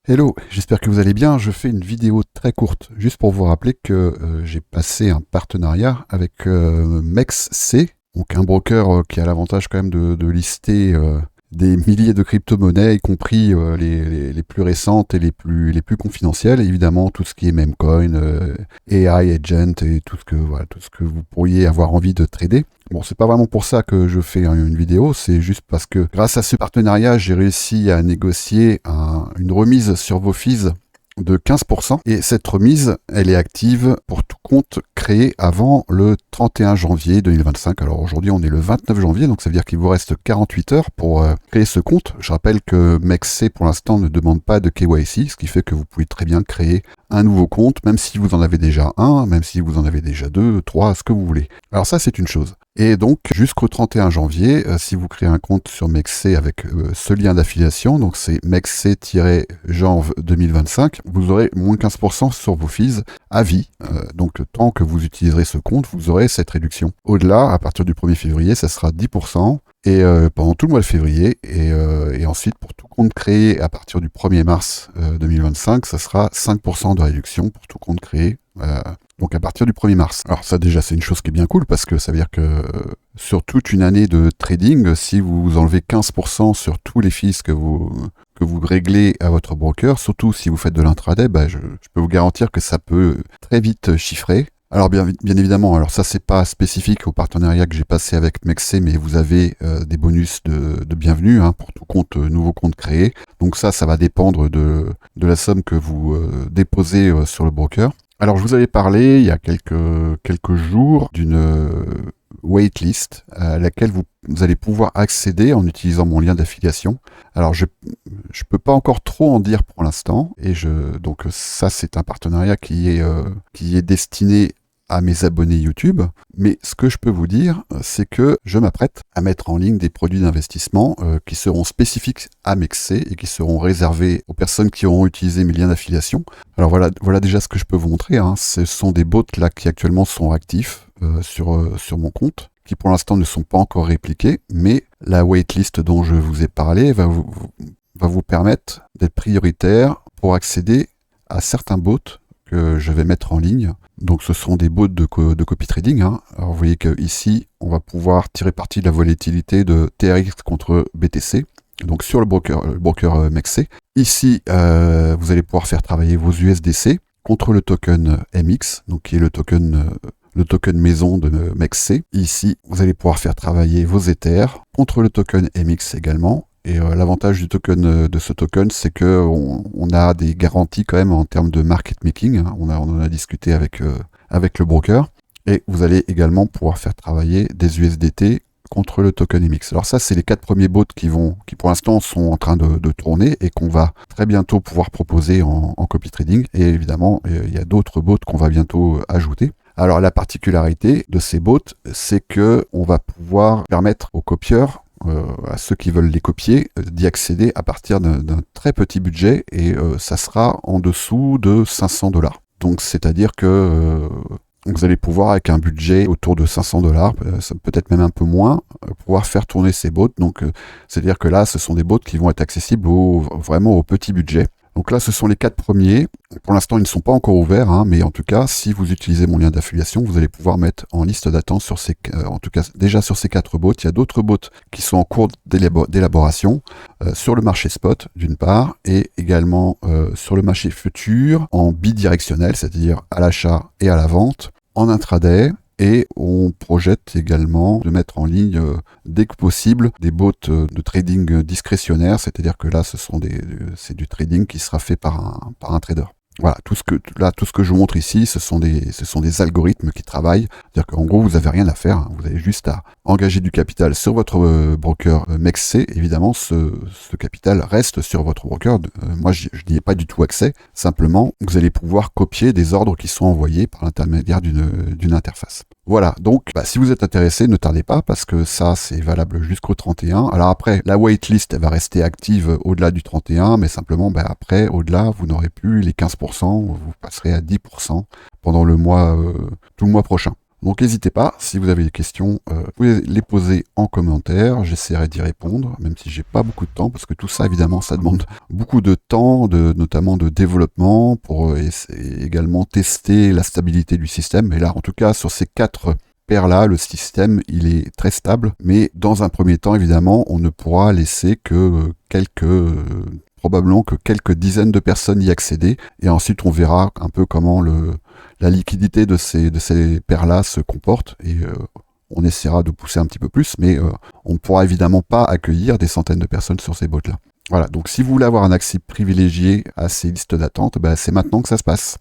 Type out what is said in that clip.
Hello, j'espère que vous allez bien. Je fais une vidéo très courte, juste pour vous rappeler que j'ai passé un partenariat avec MEXC, donc un broker qui a l'avantage quand même de lister des milliers de crypto-monnaies, y compris les plus récentes et les plus confidentielles. Évidemment, tout ce qui est Memecoin, AI Agent et tout ce que vous pourriez avoir envie de trader. Bon, c'est pas vraiment pour ça que je fais une vidéo, c'est juste parce que grâce à ce partenariat, j'ai réussi à négocier une remise sur vos fees de 15%. Et cette remise, elle est active pour tout compte créé avant le 31 janvier 2025. Alors aujourd'hui, on est le 29 janvier, donc ça veut dire qu'il vous reste 48 heures pour créer ce compte. Je rappelle que MEXC, pour l'instant, ne demande pas de KYC, ce qui fait que vous pouvez très bien créer un nouveau compte, même si vous en avez déjà un, même si vous en avez déjà deux, trois, ce que vous voulez. Alors ça, c'est une chose. Et donc, jusqu'au 31 janvier, si vous créez un compte sur MEXC avec ce lien d'affiliation, donc c'est MEXC-janv 2025, vous aurez moins 15% sur vos fees à vie. Donc, le temps que vous utiliserez ce compte, vous aurez cette réduction. Au-delà, à partir du 1er février, ça sera 10%. Et pendant tout le mois de février, et ensuite pour tout compte créé à partir du 1er mars 2025, ça sera 5% de réduction pour tout compte créé. Donc à partir du 1er mars. Alors ça déjà c'est une chose qui est bien cool parce que ça veut dire que sur toute une année de trading, si vous enlevez 15% sur tous les fees que vous réglez à votre broker, surtout si vous faites de l'intraday, je peux vous garantir que ça peut très vite chiffrer. Alors bien évidemment, alors ça c'est pas spécifique au partenariat que j'ai passé avec MEXC, mais vous avez des bonus de bienvenue pour tout compte nouveau compte créé. Donc ça va dépendre de la somme que vous déposez sur le broker. Alors je vous avais parlé il y a quelques jours d'une waitlist à laquelle vous allez pouvoir accéder en utilisant mon lien d'affiliation. Alors je peux pas encore trop en dire pour l'instant, et donc ça c'est un partenariat qui est destiné à mes abonnés YouTube, mais ce que je peux vous dire, c'est que je m'apprête à mettre en ligne des produits d'investissement qui seront spécifiques à MEXC et qui seront réservés aux personnes qui auront utilisé mes liens d'affiliation. Alors voilà déjà ce que je peux vous montrer. Ce sont des bots là qui actuellement sont actifs sur mon compte, qui pour l'instant ne sont pas encore répliqués, mais la waitlist dont je vous ai parlé va vous permettre d'être prioritaire pour accéder à certains bots que je vais mettre en ligne. Donc ce sont des bots de copy trading. Alors vous voyez qu'ici, on va pouvoir tirer parti de la volatilité de TRX contre BTC, donc sur le broker MEXC. Ici, vous allez pouvoir faire travailler vos USDC contre le token MX, donc qui est le token maison de MEXC. Ici, vous allez pouvoir faire travailler vos Ethers contre le token MX également. Et l'avantage du token de ce token, c'est que on a des garanties quand même en termes de market making. On en a discuté avec le broker. Et vous allez également pouvoir faire travailler des USDT contre le token MX. Alors ça, c'est les 4 premiers bots qui pour l'instant sont en train de tourner et qu'on va très bientôt pouvoir proposer en copy trading. Et évidemment, il y a d'autres bots qu'on va bientôt ajouter. Alors la particularité de ces bots, c'est que on va pouvoir permettre aux copieurs, à ceux qui veulent les copier, d'y accéder à partir d'un très petit budget, et ça sera en dessous de 500 $. Donc c'est-à-dire que vous allez pouvoir, avec un budget autour de 500 $, peut-être même un peu moins, pouvoir faire tourner ces bots. Donc c'est-à-dire que là, ce sont des bots qui vont être accessibles vraiment au petit budget. Donc là, ce sont les 4 premiers. Pour l'instant, ils ne sont pas encore ouverts, mais en tout cas, si vous utilisez mon lien d'affiliation, vous allez pouvoir mettre en liste d'attente en tout cas déjà sur ces 4 bots. Il y a d'autres bots qui sont en cours d'élaboration sur le marché spot, d'une part, et également sur le marché futur en bidirectionnel, c'est-à-dire à l'achat et à la vente, en intraday. Et on projette également de mettre en ligne, dès que possible, des bots de trading discrétionnaire, c'est-à-dire que là, c'est du trading qui sera fait par un trader. Voilà, tout ce que je vous montre ici, ce sont des algorithmes qui travaillent. C'est-à-dire qu'en gros, vous n'avez rien à faire. Vous avez juste à engager du capital sur votre broker MEXC. Évidemment, ce capital reste sur votre broker. Moi, je n'y ai pas du tout accès. Simplement, vous allez pouvoir copier des ordres qui sont envoyés par l'intermédiaire d'une interface. Voilà, donc si vous êtes intéressé, ne tardez pas, parce que ça, c'est valable jusqu'au 31. Alors après, la waitlist, elle va rester active au-delà du 31, mais simplement, après, au-delà, vous n'aurez plus les 15%, vous passerez à 10% pendant tout le mois prochain. Donc n'hésitez pas, si vous avez des questions, vous pouvez les poser en commentaire, j'essaierai d'y répondre, même si j'ai pas beaucoup de temps, parce que tout ça évidemment ça demande beaucoup de temps, notamment de développement, pour également tester la stabilité du système. Et là en tout cas sur ces 4 paires-là, le système il est très stable, mais dans un premier temps évidemment on ne pourra laisser que probablement que quelques dizaines de personnes y accéder, et ensuite on verra un peu comment la liquidité de ces paires-là se comporte, et on essaiera de pousser un petit peu plus, mais on ne pourra évidemment pas accueillir des centaines de personnes sur ces bots-là. Voilà, donc si vous voulez avoir un accès privilégié à ces listes d'attente, c'est maintenant que ça se passe.